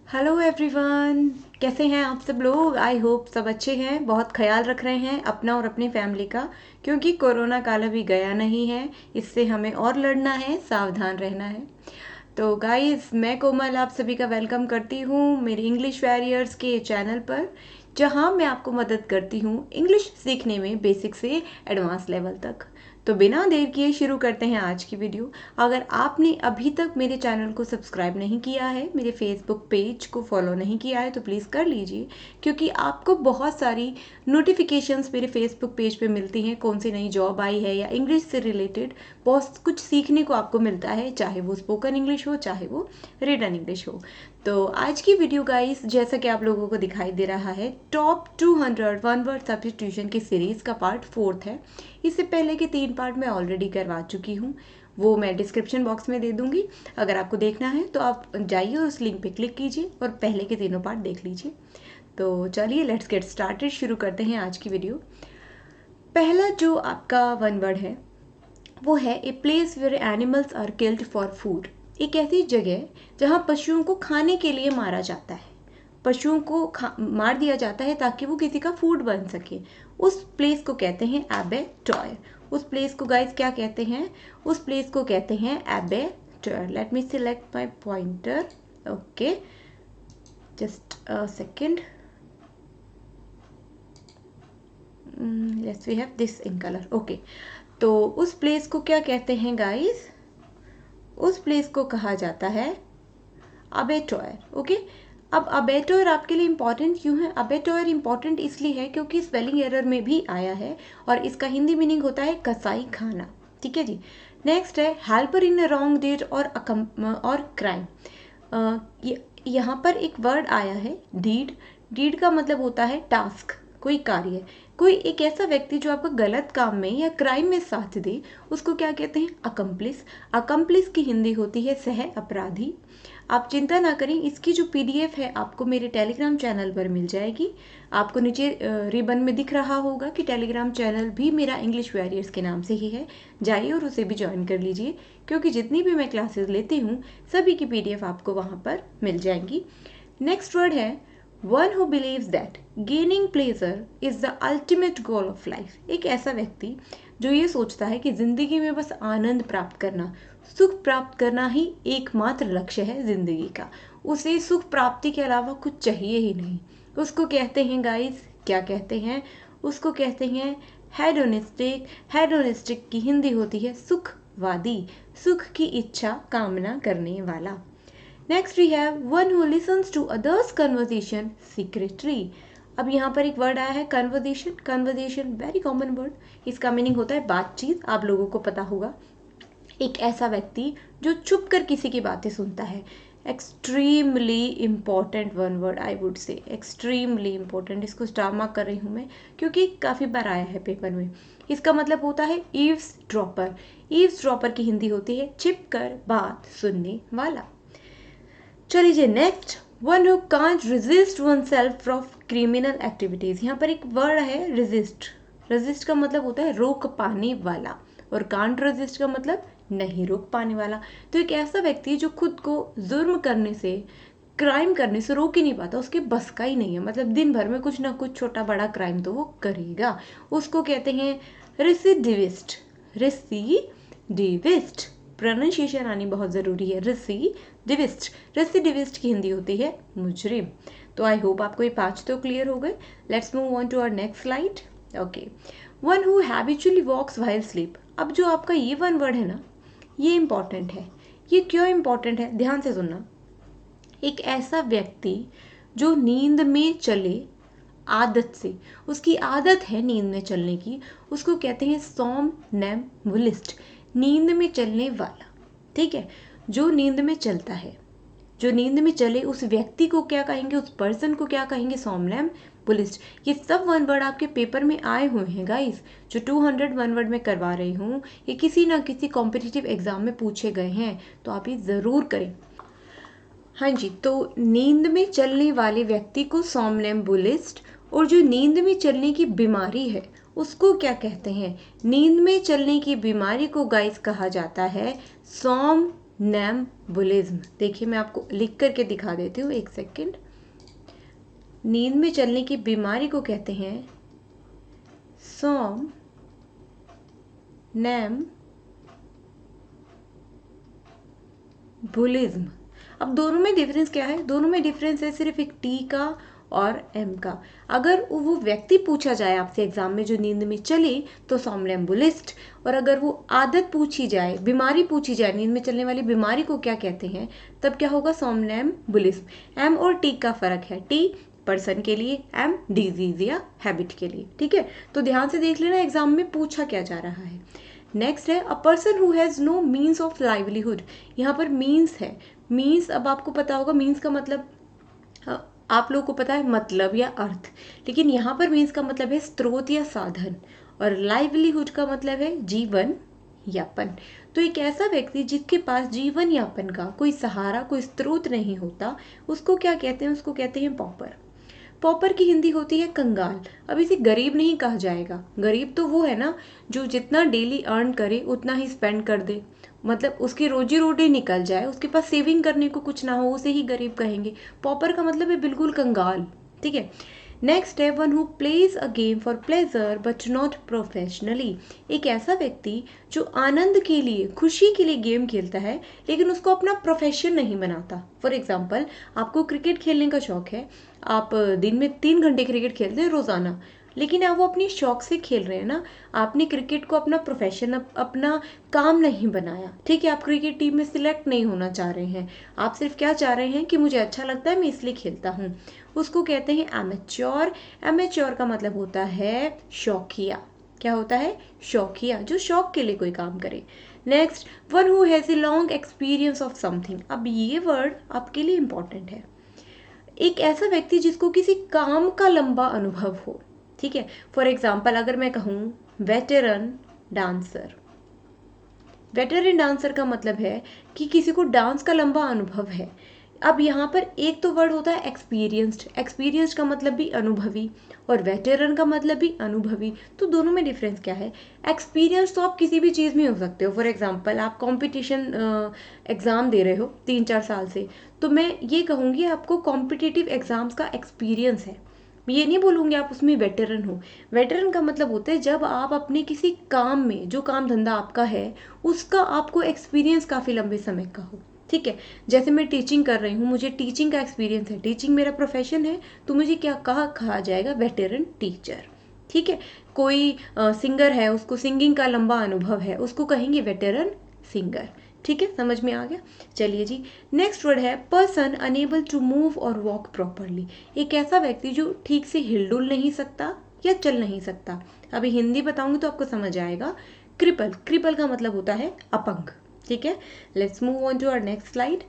Hello everyone, कैसे हैं आप सब लोग। आई होप सब अच्छे हैं, बहुत ख्याल रख रहे हैं अपना और अपनी फैमिली का, क्योंकि कोरोना काल अभी गया नहीं है। इससे हमें और लड़ना है, सावधान रहना है। तो गाइस, मैं कोमल आप सभी का वेलकम करती हूँ मेरे इंग्लिश वॉरियर्स के चैनल पर, जहाँ मैं आपको मदद करती हूँ इंग्लिश सीखने में बेसिक से एडवांस लेवल तक। तो बिना देर किए शुरू करते हैं आज की वीडियो। अगर आपने अभी तक मेरे चैनल को सब्सक्राइब नहीं किया है, मेरे फेसबुक पेज को फॉलो नहीं किया है, तो प्लीज़ कर लीजिए, क्योंकि आपको बहुत सारी नोटिफिकेशंस मेरे फेसबुक पेज पे मिलती हैं। कौन सी नई जॉब आई है या इंग्लिश से रिलेटेड बहुत कुछ सीखने को आपको मिलता है, चाहे वो स्पोकन इंग्लिश हो, चाहे वो रिटन इंग्लिश हो। तो आज की वीडियो गाइस, जैसा कि आप लोगों को दिखाई दे रहा है, टॉप 200 वन वर्ड सब्स्टिट्यूशन की सीरीज़ का पार्ट 4 है। इससे पहले के 3 पार्ट मैं ऑलरेडी करवा चुकी हूँ, वो मैं डिस्क्रिप्शन बॉक्स में दे दूँगी। अगर आपको देखना है तो आप जाइए, उस लिंक पे क्लिक कीजिए और पहले के तीनों पार्ट देख लीजिए। तो चलिए लेट्स गेट स्टार्टेड, शुरू करते हैं आज की वीडियो। पहला जो आपका वन वर्ड है वो है a place where animals are killed for food. एक ऐसी जगह जहाँ पशुओं को खाने के लिए मारा जाता है, पशुओं को मार दिया जाता है ताकि वो किसी का फूड बन सके। उस प्लेस को कहते हैं एबेटॉयर। उस प्लेस को गाइस क्या कहते हैं? उस प्लेस को कहते हैं abattoir. Let me select my pointer. Okay, just a second. Let's we have this in colour. Okay, तो उस प्लेस को क्या कहते हैं गाइस? उस प्लेस को कहा जाता है अबेटॉयर। ओके, अब अबेटॉयर आपके लिए इंपॉर्टेंट क्यों है? अबेटॉयर इंपॉर्टेंट इसलिए है क्योंकि स्पेलिंग एरर में भी आया है और इसका हिंदी मीनिंग होता है कसाई खाना। ठीक है जी। नेक्स्ट है helper in a wrong deed और क्राइम। यहाँ पर एक वर्ड आया है डीड। डीड का मतलब होता है टास्क, कोई कार्य। कोई एक ऐसा व्यक्ति जो आपका गलत काम में या क्राइम में साथ दे, उसको क्या कहते हैं? अकम्प्लिस। अकम्प्लिस की हिंदी होती है सह अपराधी। आप चिंता ना करें, इसकी जो पीडीएफ है आपको मेरे टेलीग्राम चैनल पर मिल जाएगी। आपको नीचे रिबन में दिख रहा होगा कि टेलीग्राम चैनल भी मेरा इंग्लिश वॉरियर्स के नाम से ही है। जाइए और उसे भी ज्वाइन कर लीजिए, क्योंकि जितनी भी मैं क्लासेस लेती हूँ सभी की पीडीएफ आपको वहाँ पर मिल जाएंगी। नेक्स्ट वर्ड है one who believes that gaining pleasure is the ultimate goal of life. एक ऐसा व्यक्ति जो ये सोचता है कि जिंदगी में बस आनंद प्राप्त करना, सुख प्राप्त करना ही एकमात्र लक्ष्य है जिंदगी का। उसे सुख प्राप्ति के अलावा कुछ चाहिए ही नहीं। उसको कहते हैं गाइस, क्या कहते हैं? उसको कहते हैं हेडोनिस्टिक। हेडोनिस्टिक की हिंदी होती है सुखवादी, सुख की इच्छा कामना करने वाला। Next we have one who listens to others conversation secretly. अब यहाँ पर एक वर्ड आया है conversation. Conversation very common word, इसका मीनिंग होता है बातचीत, आप लोगों को पता होगा। एक ऐसा व्यक्ति जो छुप कर किसी की बातें सुनता है। Extremely important one word, I would say extremely important. इसको स्टार मार्क कर रही हूँ मैं, क्योंकि काफ़ी बार आया है पेपर में। इसका मतलब होता है ईव्स ड्रॉपर। ईव्स ड्रॉपर की हिंदी होती है छिप कर बात सुनने वाला। चलिए next, one who can't resist one self from criminal activities. यहाँ पर एक वर्ड है रेजिस्ट। रेजिस्ट का मतलब होता है रोक पाने वाला, और कांट रेजिस्ट का मतलब नहीं रोक पाने वाला। तो एक ऐसा व्यक्ति जो खुद को जुर्म करने से, क्राइम करने से रोक ही नहीं पाता, उसके बस का ही नहीं है, मतलब दिन भर में कुछ ना कुछ छोटा बड़ा क्राइम तो वो करेगा। उसको कहते हैं रेसिडिविस्ट। रेसिडिविस्ट, प्रोनाउंसिएशन आनी बहुत ज़रूरी है। रेसिडिविस्ट। रेसिडिविस्ट की हिंदी होती है मुजरिम। तो आई होप आपको ये 5 तो क्लियर हो गए। Let's move on to our next slide. Okay, one who habitually walks while sleep. अब जो आपका ये वन वर्ड है ना, ये इंपॉर्टेंट है। ये क्यों इंपॉर्टेंट है, ध्यान से सुनना। एक ऐसा व्यक्ति जो नींद में चले आदत से, उसकी आदत है नींद में चलने की, उसको कहते हैं सोमनैम्बुलिस्ट, नींद में चलने वाला। ठीक है, जो नींद में चलता है, जो नींद में चले, उस व्यक्ति को क्या कहेंगे, उस पर्सन को क्या कहेंगे? सोमनैम्बुलिस्ट। ये सब वन वर्ड आपके पेपर में आए हुए हैं गाइस। जो 200 वन वर्ड में करवा रही हूँ, ये किसी ना किसी कॉम्पिटिटिव एग्जाम में पूछे गए हैं, तो आप ये ज़रूर करें। हाँ जी, तो नींद में चलने वाले व्यक्ति को सोमनैम्बुलिस्ट, और जो नींद में चलने की बीमारी है उसको क्या कहते हैं? नींद में चलने की बीमारी को गाइस कहा जाता है नैम्बुलिज्म। देखिए मैं आपको लिख करके दिखा देती हूँ, एक सेकंड। नींद में चलने की बीमारी को कहते हैं सोमनैम्बुलिज्म। अब दोनों में डिफरेंस क्या है? दोनों में डिफरेंस है सिर्फ एक टी का और एम का। अगर वो व्यक्ति पूछा जाए आपसे एग्जाम में जो नींद में चले तो सोमनैम्बुलिस्ट, और अगर वो आदत पूछी जाए, बीमारी पूछी जाए, नींद में चलने वाली बीमारी को क्या कहते हैं, तब क्या होगा? सोमनैम्बुलिज्म। एम और टी का फर्क है, टी पर्सन के लिए, एम डिजीज या हैबिट के लिए। ठीक है, तो ध्यान से देख लेना एग्जाम में पूछा क्या जा रहा है। नेक्स्ट है a person who has no means of livelihood. यहाँ पर मीन्स है। मीन्स, अब आपको पता होगा मीन्स का मतलब, आप लोगों को पता है मतलब या अर्थ, लेकिन यहाँ पर मीन्स का मतलब है स्रोत या साधन, और लाइवलीहुड का मतलब है जीवन यापन। तो एक ऐसा व्यक्ति जिसके पास जीवन यापन का कोई सहारा, कोई स्रोत नहीं होता, उसको क्या कहते हैं? उसको कहते हैं पॉपर। पॉपर की हिंदी होती है कंगाल। अब इसे गरीब नहीं कहा जाएगा। गरीब तो वो है ना जो जितना डेली अर्न करे उतना ही स्पेंड कर दे, मतलब उसकी रोजी रोटी निकल जाए, उसके पास सेविंग करने को कुछ ना हो, उसे ही गरीब कहेंगे। पॉपर का मतलब है बिल्कुल कंगाल। ठीक है। नेक्स्ट है one who plays a game for pleasure but not professionally. एक ऐसा व्यक्ति जो आनंद के लिए, खुशी के लिए गेम खेलता है, लेकिन उसको अपना प्रोफेशन नहीं बनाता। फॉर एग्जाम्पल, आपको क्रिकेट खेलने का शौक है, आप दिन में 3 घंटे क्रिकेट खेलते हैं रोजाना, लेकिन आप वो अपनी शौक से खेल रहे हैं ना, आपने क्रिकेट को अपना प्रोफेशन, अपना काम नहीं बनाया। ठीक है, आप क्रिकेट टीम में सिलेक्ट नहीं होना चाह रहे हैं, आप सिर्फ क्या चाह रहे हैं कि मुझे अच्छा लगता है, मैं इसलिए खेलता हूँ। उसको कहते हैं एमेच्योर। एमेच्योर का मतलब होता है शौकिया। क्या होता है? शौकिया, जो शौक के लिए कोई काम करे। Next, one who has a long experience of something. अब ये वर्ड आपके लिए इंपॉर्टेंट है। एक ऐसा व्यक्ति जिसको किसी काम का लंबा अनुभव हो। ठीक है, फॉर एग्जाम्पल अगर मैं कहूँ वेटेरन डांसर। वेटेरन डांसर का मतलब है कि किसी को डांस का लंबा अनुभव है। अब यहाँ पर एक तो वर्ड होता है एक्सपीरियंस्ड। एक्सपीरियंस्ड का मतलब भी अनुभवी, और वेटेरन का मतलब भी अनुभवी। तो दोनों में डिफरेंस क्या है? एक्सपीरियंस तो आप किसी भी चीज़ में हो सकते हो। फॉर एग्जांपल, आप कंपटीशन एग्ज़ाम दे रहे हो 3-4 साल से, तो मैं ये कहूँगी आपको कॉम्पिटिटिव एग्ज़ाम्स का एक्सपीरियंस है। मैं ये नहीं बोलूँगी आप उसमें वेटरन हो। वेटरन का मतलब होता है जब आप अपने किसी काम में, जो काम धंधा आपका है, उसका आपको एक्सपीरियंस काफ़ी लंबे समय का हो। ठीक है, जैसे मैं टीचिंग कर रही हूँ, मुझे टीचिंग का एक्सपीरियंस है, टीचिंग मेरा प्रोफेशन है, तो मुझे क्या कहा जाएगा? Veteran teacher. ठीक है, कोई सिंगर है, उसको सिंगिंग का लंबा अनुभव है, उसको कहेंगे वेटरन सिंगर। ठीक है, समझ में आ गया? चलिए जी, नेक्स्ट वर्ड है पर्सन अनेबल टू मूव और वॉक प्रॉपरली। एक ऐसा व्यक्ति जो ठीक से हिलडुल नहीं सकता या चल नहीं सकता। अभी हिंदी बताऊंगी तो आपको समझ आएगा। क्रिपल। क्रिपल का मतलब होता है अपंग। ठीक है, let's move on to our next slide.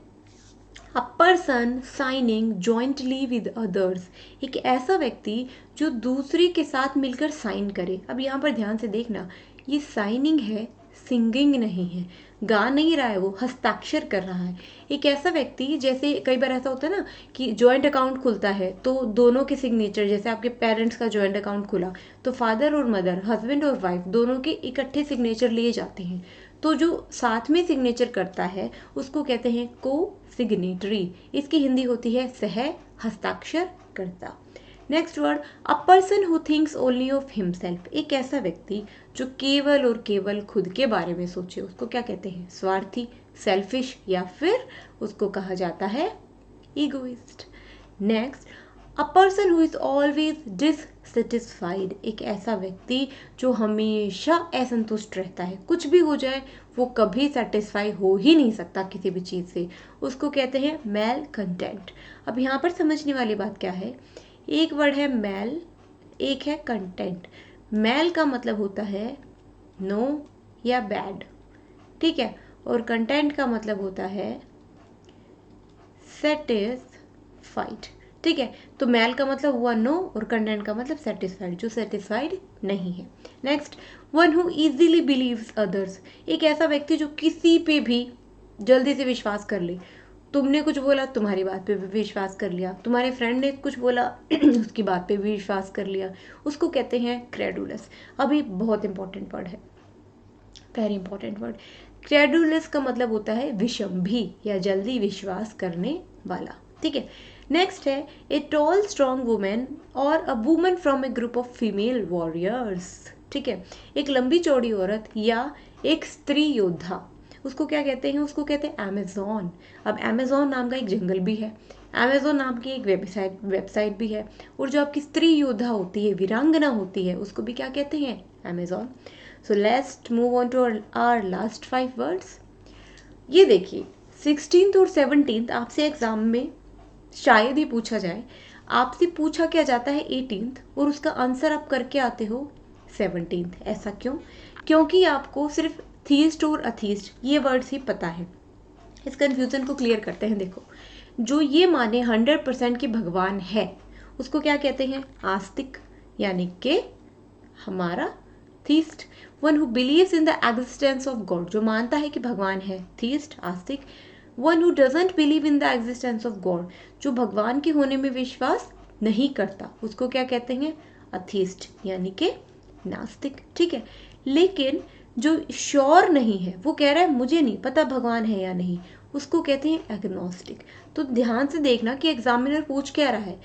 A person signing jointly with others. एक ऐसा व्यक्ति जो दूसरे के साथ मिलकर साइन करे। अब यहाँ पर ध्यान से देखना, ये साइनिंग है, सिंगिंग नहीं है। गा नहीं रहा है, वो हस्ताक्षर कर रहा है। एक ऐसा व्यक्ति, जैसे कई बार ऐसा होता है ना कि जॉइंट अकाउंट खुलता है तो दोनों के सिग्नेचर, जैसे आपके पेरेंट्स का जॉइंट अकाउंट खुला तो फादर और मदर, हस्बैंड और वाइफ, दोनों के इकट्ठे सिग्नेचर लिए जाते हैं। तो जो साथ में सिग्नेचर करता है उसको कहते हैं को सिग्नेटरी। इसकी हिंदी होती है सह हस्ताक्षर करता। Next word, a person who thinks only of himself. एक ऐसा व्यक्ति जो केवल और केवल खुद के बारे में सोचे, उसको क्या कहते हैं? स्वार्थी, सेल्फिश, या फिर उसको कहा जाता है egoist. Next, a person who is always dissatisfied. एक ऐसा व्यक्ति जो हमेशा असंतुष्ट रहता है, कुछ भी हो जाए वो कभी सेटिस्फाई हो ही नहीं सकता किसी भी चीज़ से, उसको कहते हैं मैल कंटेंट। अब यहाँ पर समझने वाली बात क्या है? एक वर्ड है मैल, एक है कंटेंट। मैल का मतलब होता है नो या बैड। ठीक है, और कंटेंट का मतलब होता है सेटिस्फाइड। ठीक है, तो मैल का मतलब हुआ नो और कंटेंट का मतलब सेटिस्फाइड, जो सेटिस्फाइड नहीं है। Next, one who easily believes others. एक ऐसा व्यक्ति जो किसी पे भी जल्दी से विश्वास कर ले। तुमने कुछ बोला, तुम्हारी बात पे भी विश्वास कर लिया, तुम्हारे फ्रेंड ने कुछ बोला उसकी बात पे भी विश्वास कर लिया, उसको कहते हैं क्रेडुलस। अभी बहुत इंपॉर्टेंट वर्ड है, वेरी इंपॉर्टेंट वर्ड। क्रेडुलस का मतलब होता है विषंभी या जल्दी विश्वास करने वाला। ठीक है, नेक्स्ट है ए टॉल स्ट्रॉन्ग वुमेन और a woman from A group of female warriors. ठीक है, एक लंबी चौड़ी औरत या एक स्त्री योद्धा, उसको क्या कहते हैं? उसको कहते हैं अमेज़ॉन। अब अमेज़ॉन नाम का एक जंगल भी है, अमेज़ॉन नाम की एक वेबसाइट भी है, और जो आपकी स्त्री योद्धा होती है, वीरांगना होती है, उसको भी क्या कहते हैं? Amazon. So let's move on to our last 5 words. ये देखिए 16th और 17th आपसे एग्जाम में शायद ही पूछा जाए। आपसे पूछा क्या जाता है 18th और उसका आंसर आप करके आते हो 17th। ऐसा क्यों? क्योंकि आपको सिर्फ थीस्ट और अथीस्ट ये वर्ड्स ही पता है। इस कन्फ्यूजन को क्लियर करते हैं। देखो, जो ये माने 100% कि भगवान है उसको क्या कहते हैं? आस्तिक, यानी कि हमारा theist. One who believes in the existence of God, जो मानता है कि भगवान है, theist, Astik. One who doesn't believe in the existence of God, जो भगवान के होने में विश्वास नहीं करता, उसको क्या कहते हैं? अथीस्ट, यानी कि नास्तिक। ठीक है, लेकिन जो श्योर नहीं है, वो कह रहा है मुझे नहीं पता भगवान है या नहीं, उसको कहते हैं एग्नोस्टिक। तो ध्यान से देखना कि एग्जामिनर पूछ क्या रहा है।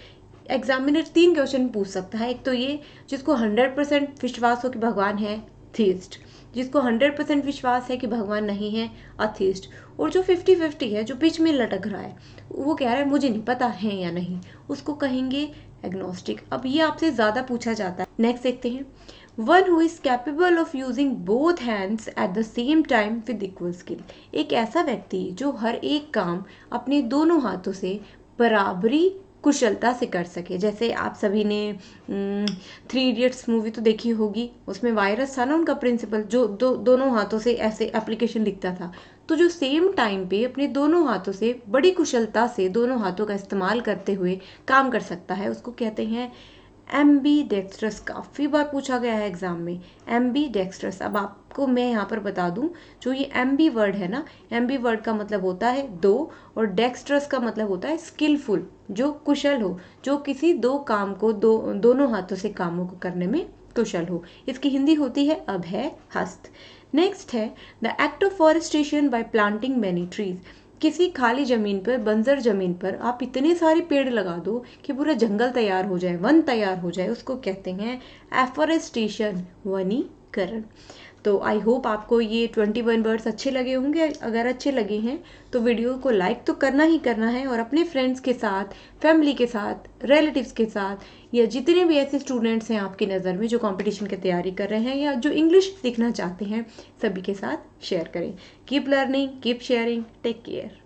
एग्जामिनर 3 क्वेश्चन पूछ सकता है। एक तो ये जिसको 100% विश्वास हो कि भगवान है, थीस्ट। जिसको 100% विश्वास है कि भगवान नहीं है, अथीस्ट। और जो 50-50 है, जो बीच में लटक रहा है, वो कह रहा है मुझे नहीं पता है या नहीं, उसको कहेंगे एग्नोस्टिक। अब ये आपसे ज़्यादा पूछा जाता है। नेक्स्ट देखते हैं, one who is capable of using both hands at the same time with equal skill. एक ऐसा व्यक्ति जो हर एक काम अपने दोनों हाथों से बराबरी कुशलता से कर सके। जैसे आप सभी ने 3 इडियट्स मूवी तो देखी होगी, उसमें वायरस था ना उनका प्रिंसिपल, जो दोनों हाथों से ऐसे एप्लीकेशन लिखता था। तो जो सेम टाइम पे अपने दोनों हाथों से बड़ी कुशलता से दोनों हाथों का इस्तेमाल करते हुए काम कर सकता है, उसको कहते हैं एम्बी डेक्स्ट्रस। काफ़ी बार पूछा गया है एग्जाम में एम्बी डेक्स्ट्रस। अब आपको मैं यहाँ पर बता दूँ, जो ये एम्बी वर्ड है ना, एम्बी वर्ड का मतलब होता है दो, और डेक्स्ट्रस का मतलब होता है स्किलफुल, जो कुशल हो, जो किसी दो काम को दोनों हाथों से कामों को करने में कुशल हो। इसकी हिंदी होती है अभय हस्त। नेक्स्ट है the act of forestation bye planting many trees. किसी खाली जमीन पर, बंजर जमीन पर आप इतने सारे पेड़ लगा दो कि पूरा जंगल तैयार हो जाए, वन तैयार हो जाए, उसको कहते हैं एफॉरेस्टेशन, वनीकरण। तो आई होप आपको ये 21 वर्ड्स अच्छे लगे होंगे। अगर अच्छे लगे हैं तो वीडियो को लाइक तो करना ही करना है, और अपने फ्रेंड्स के साथ, फैमिली के साथ, रिलेटिव्स के साथ, या जितने भी ऐसे स्टूडेंट्स हैं आपकी नज़र में जो कंपटीशन की तैयारी कर रहे हैं या जो इंग्लिश सीखना चाहते हैं, सभी के साथ शेयर करें। Keep learning, keep sharing, take care.